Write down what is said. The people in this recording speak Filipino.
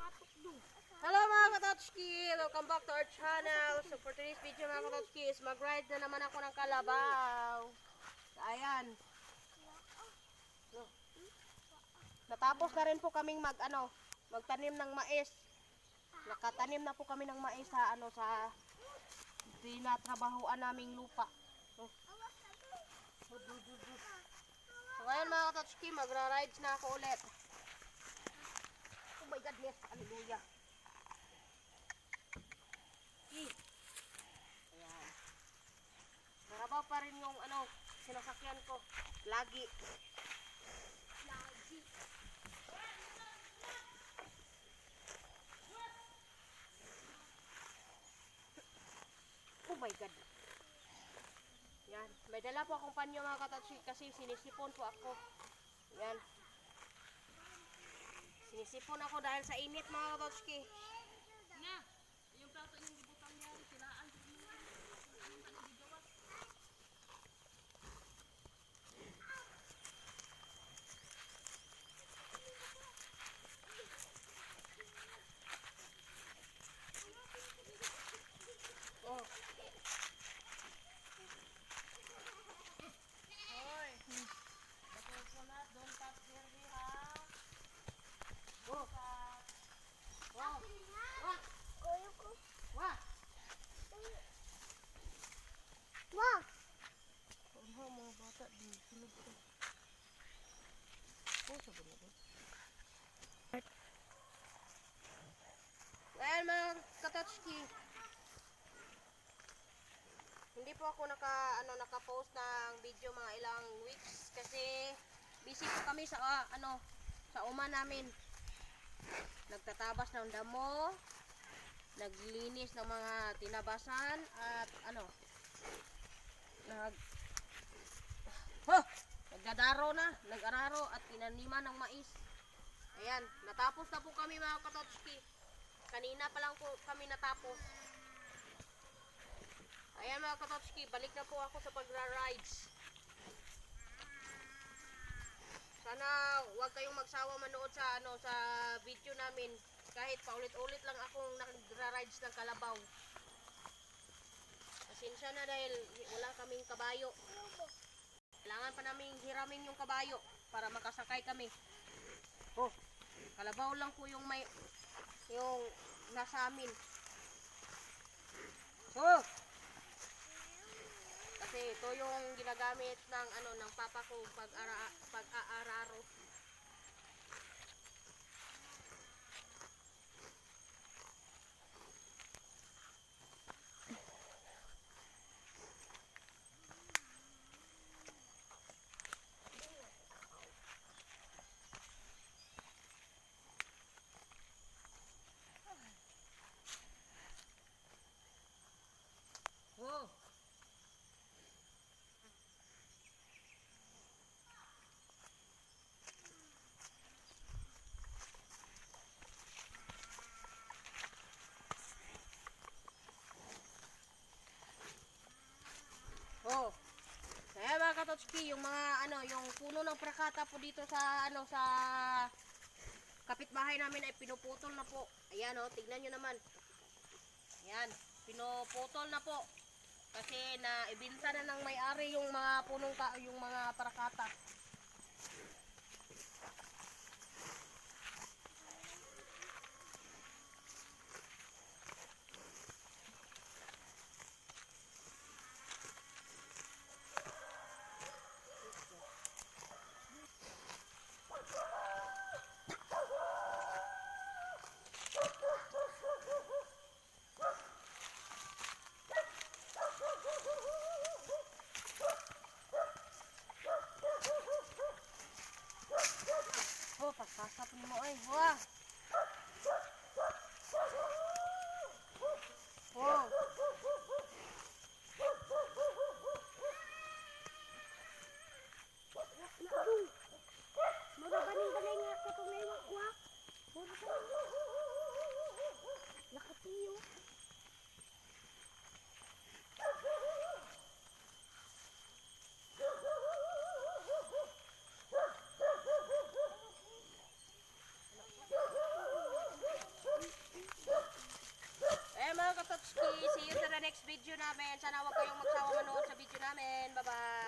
Hello mga Katotski! Welcome back to our channel. So for today's video mga Katotski is mag-ride na naman ako ng kalabaw. Ayan. So, natapos na rin po kaming magtanim ng mais. Nakatanim na po kami ng mais sa sa tinatrabahuan naming lupa. So ngayon mga Katotski, magra-rides na ako ulit. Oh my God, yes, hallelujah. Ayan. Marabaw pa rin yung sinasakyan ko. Lagi. Oh my God. Yan. May dala po akong panyo mga Katotski kasi sinisipon po ako. Yan. Sinisipon ako dahil sa init mga Katotski. Nga. Yung plato yung gibutang niya, silaan. Oh. Hoy. Coconut, don't touch your hair, ha? Oh. Wow. Wah. Wah. Wah. Ano mga bata di sunod ko. Oh, sabi na ba? Well, mga Katotski, hindi po ako naka-post ng video mga ilang weeks kasi busy po kami sa sa uma namin. Nagtatabas ng damo, naglinis ng mga tinabasan at nagdadaro na, nag-araro at tinaniman ng mais. Ayan, natapos na po kami mga Katotski. Kanina pa lang po kami natapos. Ayan mga Katotski, balik na po ako sa pagra-rides. Sana huwag kayong magsawa manood sa sa video namin. Kahit paulit-ulit lang akong nagra-rides ng kalabaw. Pasensya na dahil wala kaming kabayo. Kailangan pa namin hiramin yung kabayo para makasakay kami. Oh, kalabaw lang po yung nasa amin. Oh! Kasi ito yung ginagamit ng papa ko pag-aararo. Oh! Oh. Kaya mga Katotski, yung mga yung puno ng prakata po dito sa sa kapitbahay namin ay pinuputol na po. Ayan tignan niyo naman. Ayan, pinuputol na po. Kasi na ibinta na ng may-ari yung mga yung mga prakata. Katochki. See you sa the next video namin. Sana huwag kayong magsawa manood sa video namin. Bye-bye.